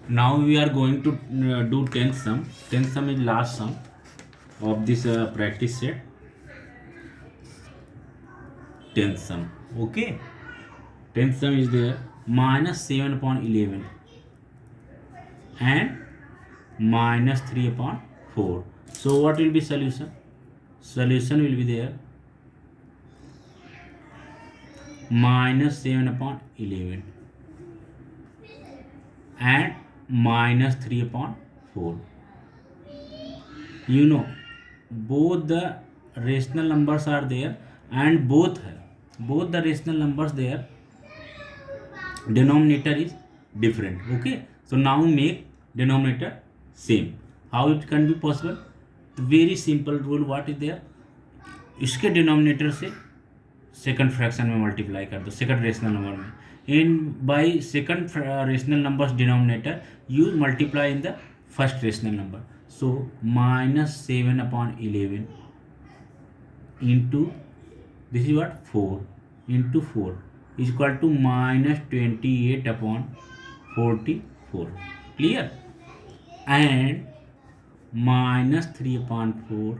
Now we are going to do 10th sum. 10th sum is last sum of this practice set. 10th sum. Okay. 10th sum is there, minus 7 upon 11 and minus 3 upon 4. So what will be solution? Solution will be there, minus 7 upon 11 and minus 3 upon 4. You know, both the rational numbers are there and both the rational numbers there denominator is different. Okay, so now make denominator same. How it can be possible? The very simple rule what is there, इसके denominator से second fraction में multiply कर दो second rational number में, in by second rational numbers denominator you multiply in the first rational number. So minus 7 upon 11 into this is what 4 into 4 is equal to minus 28 upon 44. Clear? And minus 3 upon 4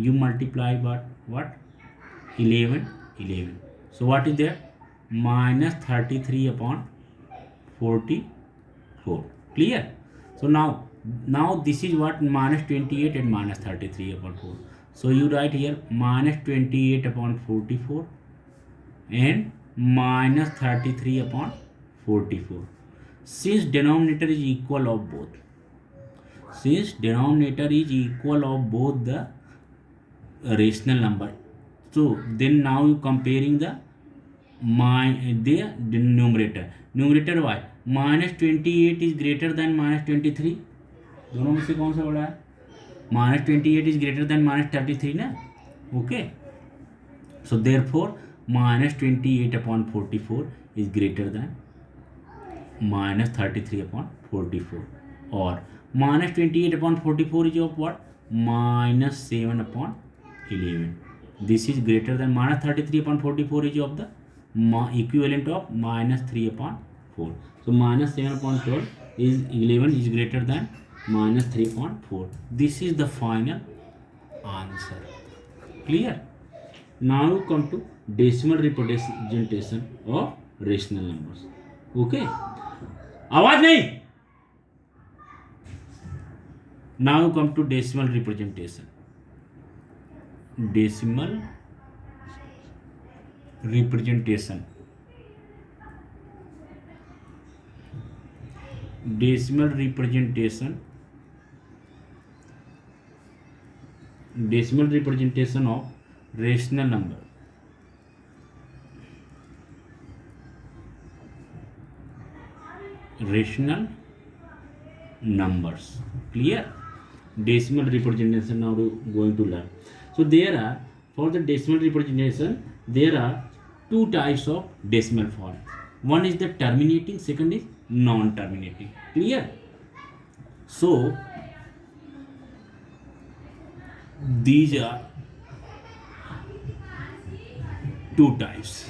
you multiply what 11. So what is there? Minus 33 upon 44. Clear? So now this is what minus 28 and minus 33 upon 4. So you write here minus 28 upon 44 and minus 33 upon 44. Since denominator is equal of both, the rational number, so then now you comparing the numerator y, minus 28 is greater than minus 23. दोनों में से कौन सा बड़ा है? minus 28 is greater than minus 33 ना. Okay, so therefore minus 28 upon 44 is greater than minus 33 upon 44, or minus 28 upon 44 is of what? Minus 7 upon 11. This is greater than minus 33 upon 44 is of the equivalent of minus 3 upon 4. So minus 7 upon 12 is 11 is greater than minus 3 upon 4. This is the final answer. Clear? Now you come to decimal representation of rational numbers. Okay, आवाज नहीं. Now you come to decimal representation. Decimal representation of rational number. Rational numbers. Clear? Decimal representation now going to learn. So there are, for the decimal representation there are two types of decimal form. One is the terminating, second is non-terminating. Clear? So these are two types.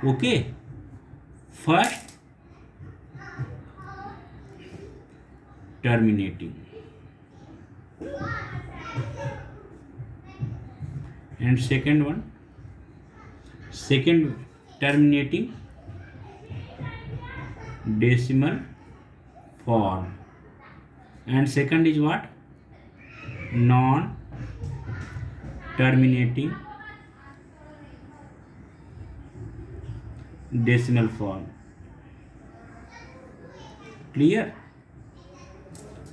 Okay, first terminating and second terminating decimal form, and second is what? Non-terminating decimal form. Clear?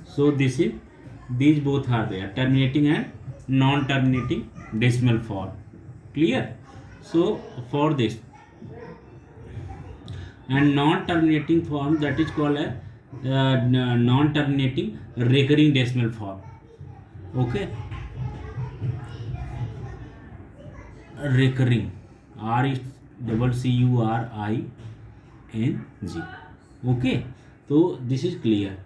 So these both are there, terminating and non-terminating decimal form. Clear? So for this and non-terminating form, that is called a non-terminating recurring decimal form. Okay, recurring, R is CURING. Okay, so this is clear.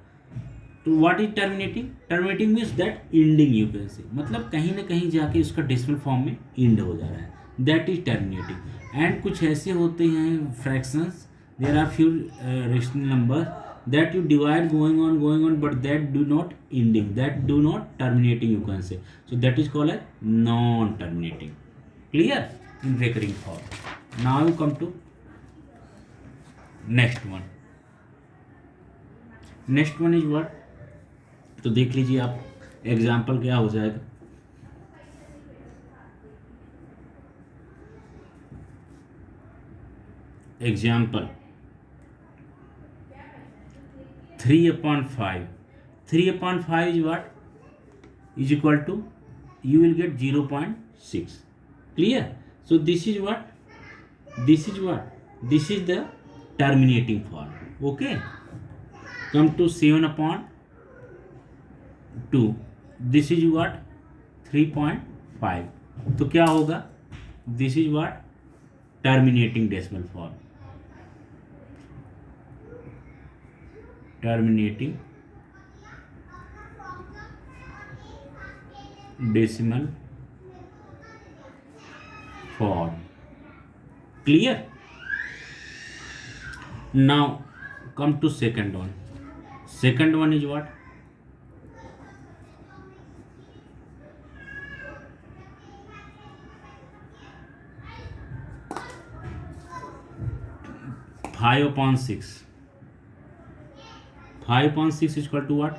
तो what is terminating? Terminating means that ending, you can say, मतलब कहीं ना कहीं जाके उसका decimal form में and हो जा रहा है, दैट इज टर्मिनेटिंग. एंड कुछ ऐसे होते हैं fractions, there are few rational number that you divide going on but that do not ending, that do not terminating, you can say. So that is called as non terminating. Clear in recurring form. Now you come to next one. Next one is what? तो देख लीजिए आप example क्या हो जाएगा. Example 3/5. 3/5 is what? Is equal to, you will get 0.6. Clear? So this is what? This is what? This is the terminating form. Okay? Come to 7/2. This is what? 3.5. तो क्या होगा? This is what? Terminating decimal form. Terminating decimal form. Clear? Now come to second one. Second one is what? Five upon 6. 5/6 is equal to what?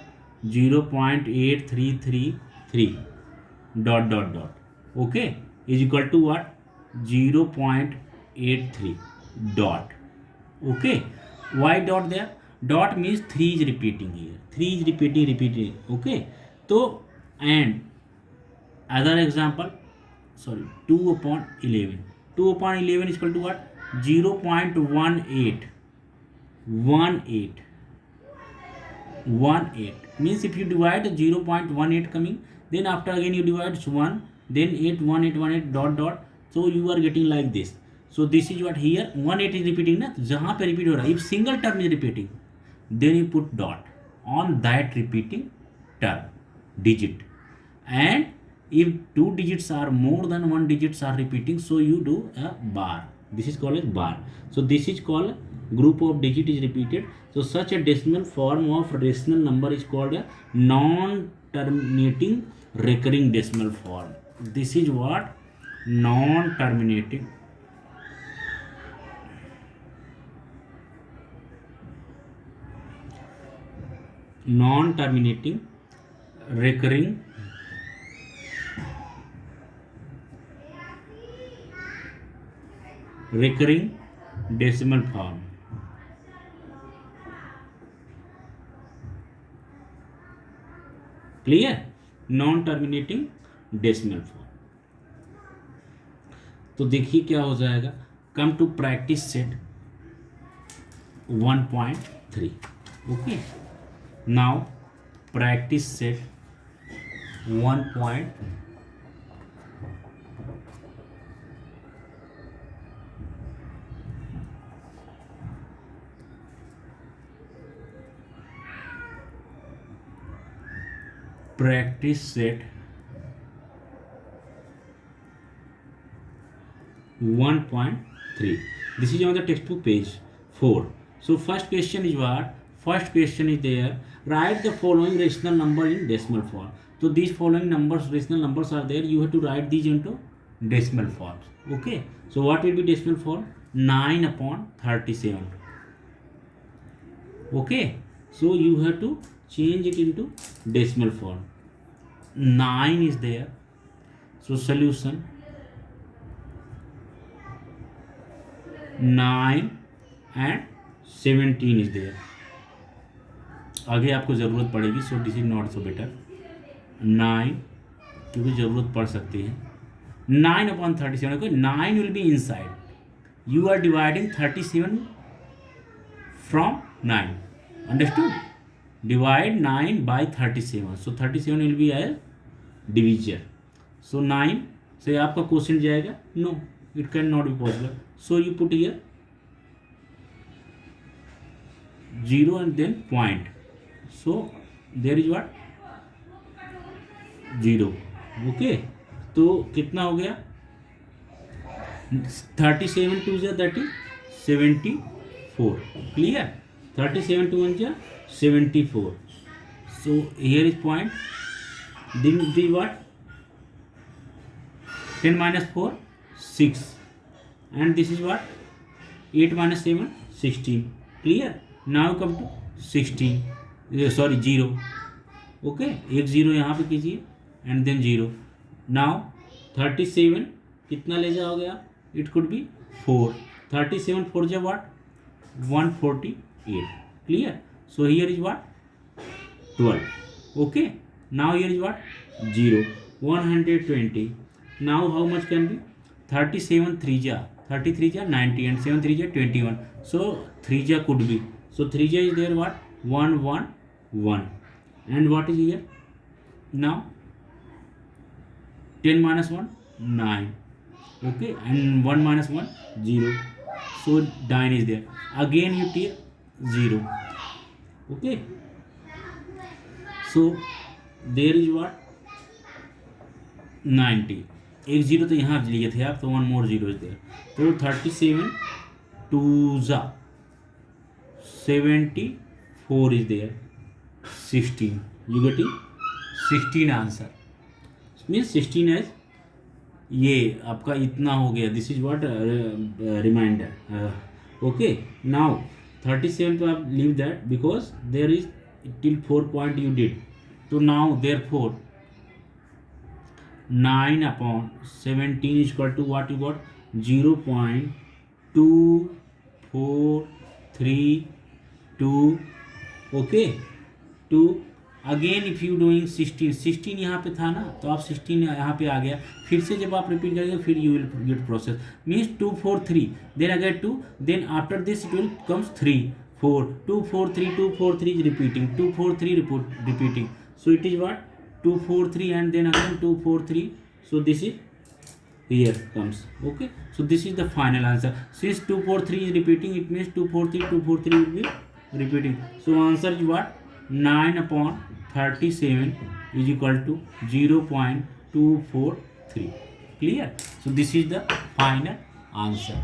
0.8333 dot. Okay, is equal to what? 0.83 dot. Okay, why dot there? Dot means 3 is repeating here. 3 is repeating. Okay, so and other example, sorry, 2/11. 2/11 is equal to what? 0.18. 18 means if you divide 0.18 coming, then after again you divide 1, then 8 18 dot. So you are getting like this. So this is what here 18 is repeating ना, जहाँ पे repeat हो रहा है, if single term is repeating, then you put dot on that repeating term digit, and if 2 digits are more than 1 digits are repeating, so you do a bar. This is called as bar. So this is called group of digit is repeated. So such a decimal form of rational number is called a non-terminating recurring decimal form. This is what? Non-terminating recurring decimal form. Clear? Non-terminating decimal form. तो देखिए क्या हो जाएगा. Come to practice set 1.3. Okay, now practice set 1. Practice set 1.3. This is on the textbook page 4. So first question is what? First question is there. Write the following rational number in decimal form. So these following numbers, rational numbers are there. You have to write these into decimal forms. Okay. So what will be decimal form? 9/37. Okay. So you have to change it into decimal form. 9 is there. So solution 9 and 17 is there. आगे आपको ज़रूरत पड़ेगी. So this is not so better. 9 क्योंकि ज़रूरत पड़ सकती है. 9/37. Okay, 9 will be inside. You are dividing 37 from 9. Understood? Divide 9 by 37. So 37 will be a divisor. So 9 से आपका क्वेश्चन जाएगा. No, it cannot be possible. So you put here 0 and then point. So there is what? 0. Okay, तो कितना हो गया? 37 2 that is 74. Clear? 37 2 1 74. So here is point. Then the what? 10 minus 4 6, and this is what? 8 minus 7 16. Clear? Now come to 16. Sorry, 0. Okay, एक 0 यहाँ पे कीजिए and then 0. Now 37 कितना ले जाओगे आप? It could be 4. 37 4 जा what? 148. Clear? So here is what? 12. Okay. Now here is what? 0. 120. Now how much can be? 37 3 ja 33 ja 90 and 7 3 ja 21. So 3 ja could be. So 3 ja is there what? 1 1 1. And what is here? Now 10 minus 1 9. Okay, and 1 minus 1 0. So 9 is there. Again you take 0. Okay. So there is what? 90. एक 0 तो यहाँ लिए थे आप, तो 1 more 0 is there. तो 37 2 जा 74 is there. 16. You get it? 16 answer. Means 16 as ये आपका इतना हो गया. This is what reminder. Okay. Now 37 पे आप leave that because there is till 4 point you did. तो now therefore 9 upon 17 is equal to what you got? 0.2432. Okay. 2. Again if you doing 16 यहाँ पे था ना, तो आप 16 यहाँ पे आ गया. फिर से जब आप रिपीट करेंगे फिर you will get process. Means 2 4 3, then again 2, then after this it will comes 3 4 2 4 3 2 4 3 is repeating 2 4 3 repeating. So it is what? 2 4 3 and then again 2 4 3. So this is here comes. Okay. So this is the final answer. Since 2 4 3 is repeating, it means 2 4 3 2 4 3 will be repeating. So answer is what? 9 upon 37 is equal to 0.243. Clear? So this is the final answer.